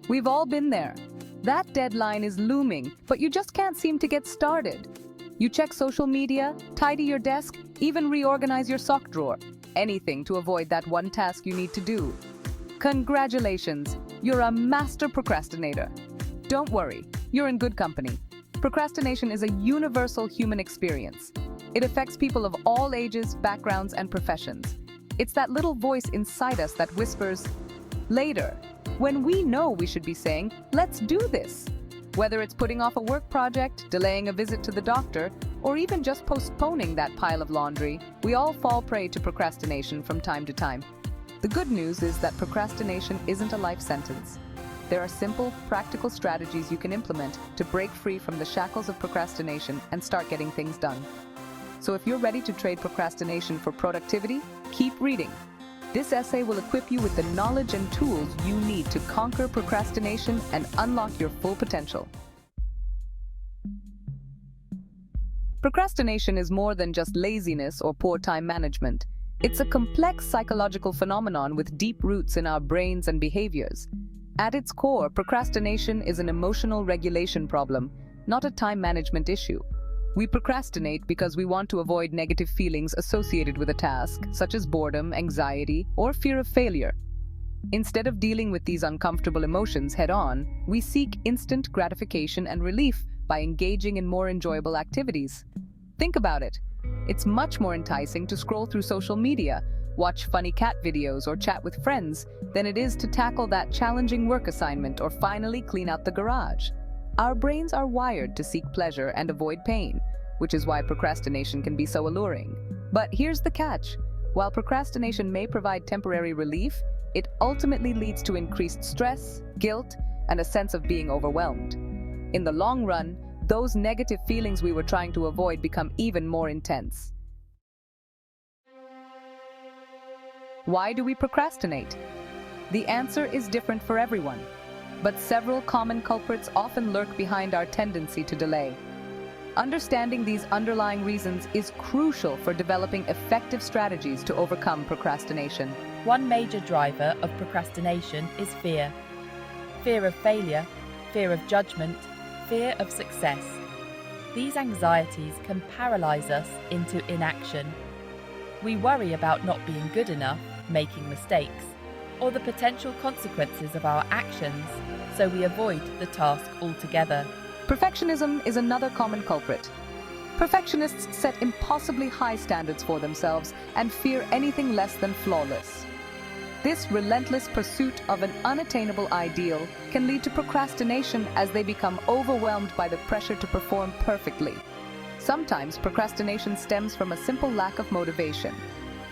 We've all been there. That deadline is looming, but you just can't seem to get started. You check social media, tidy your desk, even reorganize your sock drawer. Anything to avoid that one task you need to do. Congratulations, you're a master procrastinator. Don't worry, you're in good company. Procrastination is a universal human experience. It affects people of all ages, backgrounds, and professions. It's that little voice inside us that whispers, later, when we know we should be saying, let's do this. Whether it's putting off a work project, delaying a visit to the doctor, or even just postponing that pile of laundry, we all fall prey to procrastination from time to time. The good news is that procrastination isn't a life sentence. There are simple, practical strategies you can implement to break free from the shackles of procrastination and start getting things done. So if you're ready to trade procrastination for productivity, keep reading. This essay will equip you with the knowledge and tools you need to conquer procrastination and unlock your full potential. Procrastination is more than just laziness or poor time management. It's a complex psychological phenomenon with deep roots in our brains and behaviors. At its core, procrastination is an emotional regulation problem, not a time management issue. We procrastinate because we want to avoid negative feelings associated with a task, such as boredom, anxiety, or fear of failure. Instead of dealing with these uncomfortable emotions head-on, we seek instant gratification and relief by engaging in more enjoyable activities. Think about it. It's much more enticing to scroll through social media, watch funny cat videos, or chat with friends than it is to tackle that challenging work assignment or finally clean out the garage. Our brains are wired to seek pleasure and avoid pain, which is why procrastination can be so alluring. But here's the catch. While procrastination may provide temporary relief, it ultimately leads to increased stress, guilt, and a sense of being overwhelmed. In the long run, those negative feelings we were trying to avoid become even more intense. Why do we procrastinate? The answer is different for everyone, but several common culprits often lurk behind our tendency to delay. Understanding these underlying reasons is crucial for developing effective strategies to overcome procrastination. One major driver of procrastination is fear. Fear of failure, fear of judgment, fear of success. These anxieties can paralyze us into inaction. We worry about not being good enough, making mistakes, or the potential consequences of our actions, so we avoid the task altogether. Perfectionism is another common culprit. Perfectionists set impossibly high standards for themselves and fear anything less than flawless. This relentless pursuit of an unattainable ideal can lead to procrastination as they become overwhelmed by the pressure to perform perfectly. Sometimes procrastination stems from a simple lack of motivation.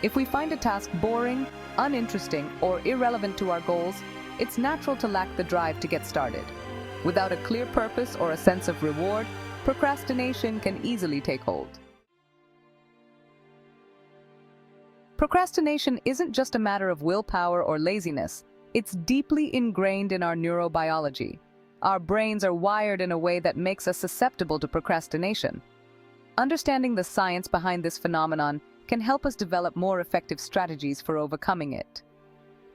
If we find a task boring, uninteresting, or irrelevant to our goals, it's natural to lack the drive to get started. Without a clear purpose or a sense of reward, procrastination can easily take hold. Procrastination isn't just a matter of willpower or laziness. It's deeply ingrained in our neurobiology. Our brains are wired in a way that makes us susceptible to procrastination. Understanding the science behind this phenomenon can help us develop more effective strategies for overcoming it.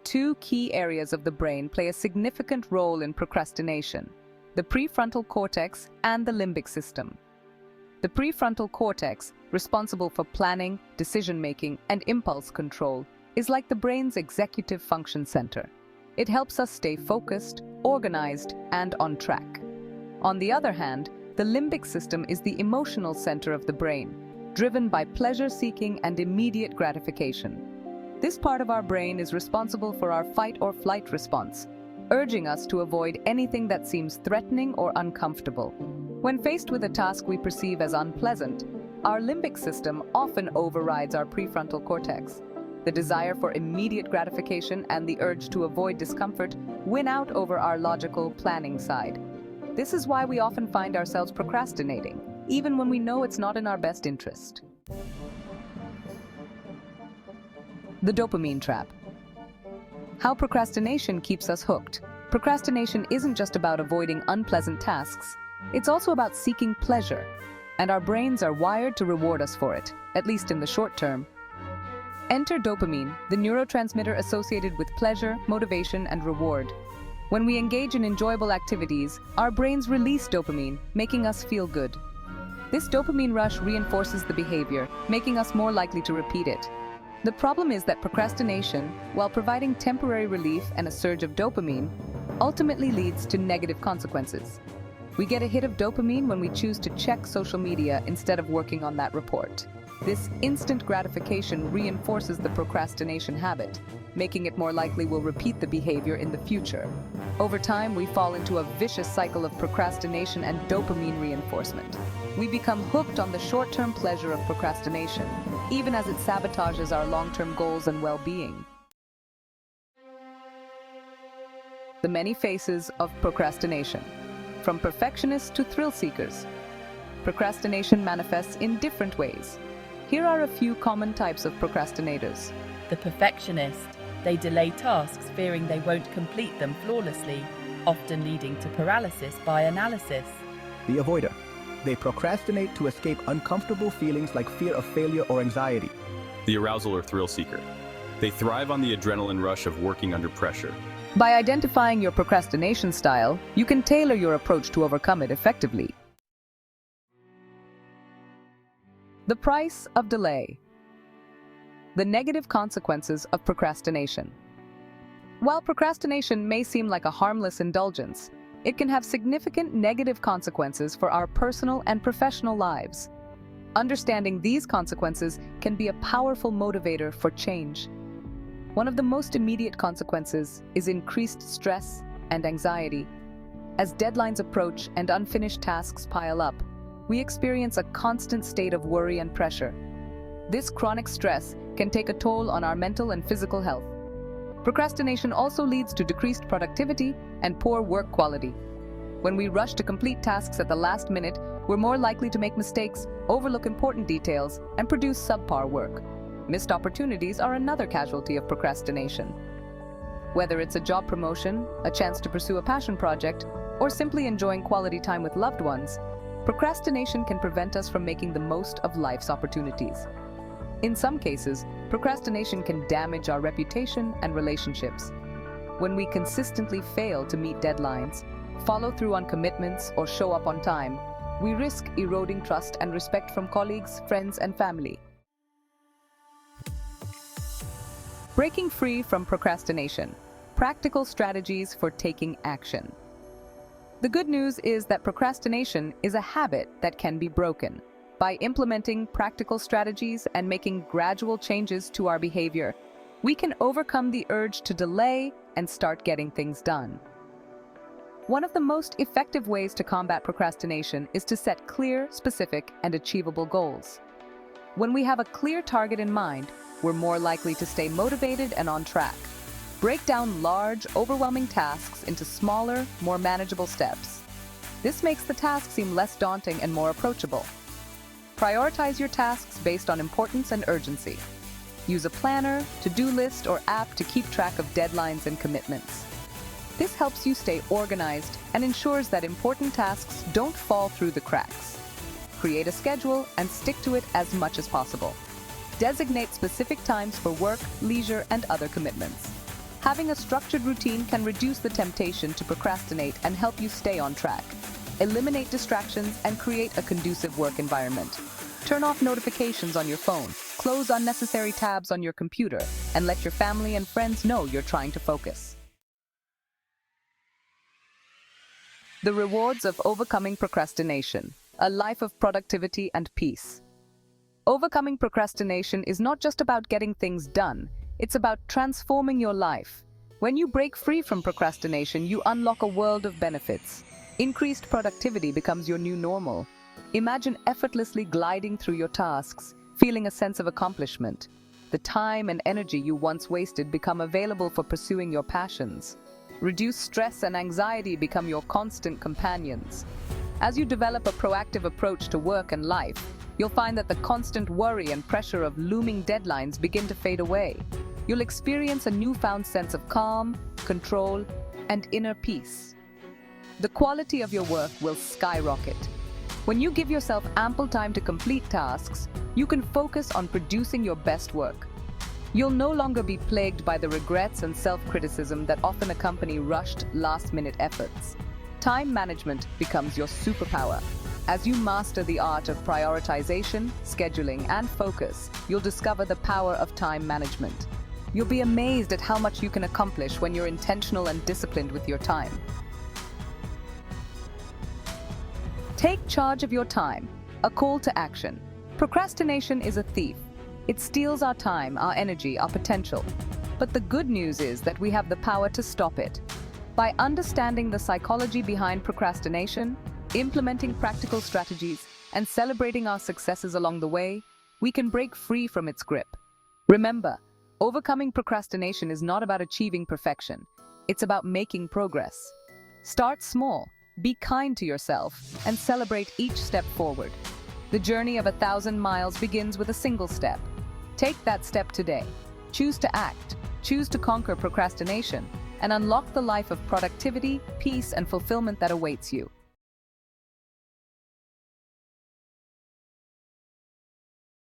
Two key areas of the brain play a significant role in procrastination: the prefrontal cortex and the limbic system. The prefrontal cortex, responsible for planning, decision-making, and impulse control, is like the brain's executive function center. It helps us stay focused, organized, and on track. On the other hand, the limbic system is the emotional center of the brain, driven by pleasure-seeking and immediate gratification. This part of our brain is responsible for our fight-or-flight response, urging us to avoid anything that seems threatening or uncomfortable. When faced with a task we perceive as unpleasant, our limbic system often overrides our prefrontal cortex. The desire for immediate gratification and the urge to avoid discomfort win out over our logical, planning side. This is why we often find ourselves procrastinating, even when we know it's not in our best interest. The dopamine trap. How procrastination keeps us hooked. Procrastination isn't just about avoiding unpleasant tasks. It's also about seeking pleasure, and our brains are wired to reward us for it, at least in the short term. Enter dopamine, the neurotransmitter associated with pleasure, motivation, and reward. When we engage in enjoyable activities, our brains release dopamine, making us feel good. This dopamine rush reinforces the behavior, making us more likely to repeat it. The problem is that procrastination, while providing temporary relief and a surge of dopamine, ultimately leads to negative consequences. We get a hit of dopamine when we choose to check social media instead of working on that report. This instant gratification reinforces the procrastination habit, making it more likely we'll repeat the behavior in the future. Over time, we fall into a vicious cycle of procrastination and dopamine reinforcement. We become hooked on the short-term pleasure of procrastination, even as it sabotages our long-term goals and well-being. The many faces of procrastination, from perfectionists to thrill seekers. Procrastination manifests in different ways. Here are a few common types of procrastinators. The perfectionist. They delay tasks fearing they won't complete them flawlessly, often leading to paralysis by analysis. The avoider. They procrastinate to escape uncomfortable feelings like fear of failure or anxiety. The arousal or thrill seeker. They thrive on the adrenaline rush of working under pressure. By identifying your procrastination style, you can tailor your approach to overcome it effectively. The price of delay. The negative consequences of procrastination. While procrastination may seem like a harmless indulgence, it can have significant negative consequences for our personal and professional lives. Understanding these consequences can be a powerful motivator for change. One of the most immediate consequences is increased stress and anxiety. As deadlines approach and unfinished tasks pile up, we experience a constant state of worry and pressure. This chronic stress can take a toll on our mental and physical health. Procrastination also leads to decreased productivity and poor work quality. When we rush to complete tasks at the last minute, we're more likely to make mistakes, overlook important details, and produce subpar work. Missed opportunities are another casualty of procrastination. Whether it's a job promotion, a chance to pursue a passion project, or simply enjoying quality time with loved ones, procrastination can prevent us from making the most of life's opportunities. In some cases, procrastination can damage our reputation and relationships. When we consistently fail to meet deadlines, follow through on commitments, or show up on time, we risk eroding trust and respect from colleagues, friends, and family. Breaking free from procrastination. Practical strategies for taking action. The good news is that procrastination is a habit that can be broken. By implementing practical strategies and making gradual changes to our behavior, we can overcome the urge to delay and start getting things done. One of the most effective ways to combat procrastination is to set clear, specific, and achievable goals. When we have a clear target in mind, we're more likely to stay motivated and on track. Break down large, overwhelming tasks into smaller, more manageable steps. This makes the task seem less daunting and more approachable. Prioritize your tasks based on importance and urgency. Use a planner, to-do list, or app to keep track of deadlines and commitments. This helps you stay organized and ensures that important tasks don't fall through the cracks. Create a schedule and stick to it as much as possible. Designate specific times for work, leisure, and other commitments. Having a structured routine can reduce the temptation to procrastinate and help you stay on track. Eliminate distractions and create a conducive work environment. Turn off notifications on your phone, close unnecessary tabs on your computer, and let your family and friends know you're trying to focus. The rewards of overcoming procrastination. A life of productivity and peace. Overcoming procrastination is not just about getting things done, it's about transforming your life. When you break free from procrastination, you unlock a world of benefits. Increased productivity becomes your new normal. Imagine effortlessly gliding through your tasks, feeling a sense of accomplishment. The time and energy you once wasted become available for pursuing your passions. Reduced stress and anxiety become your constant companions. As you develop a proactive approach to work and life, you'll find that the constant worry and pressure of looming deadlines begin to fade away. You'll experience a newfound sense of calm, control, and inner peace. The quality of your work will skyrocket. When you give yourself ample time to complete tasks, you can focus on producing your best work. You'll no longer be plagued by the regrets and self-criticism that often accompany rushed, last-minute efforts. Time management becomes your superpower. As you master the art of prioritization, scheduling, and focus, you'll discover the power of time management. You'll be amazed at how much you can accomplish when you're intentional and disciplined with your time. Take charge of your time. A call to action. Procrastination is a thief. It steals our time, our energy, our potential. But the good news is that we have the power to stop it. By understanding the psychology behind procrastination, implementing practical strategies, and celebrating our successes along the way, we can break free from its grip. Remember, overcoming procrastination is not about achieving perfection. It's about making progress. Start small, be kind to yourself, and celebrate each step forward. The journey of 1,000 miles begins with a single step. Take that step today. Choose to act, choose to conquer procrastination, and unlock the life of productivity, peace, and fulfillment that awaits you.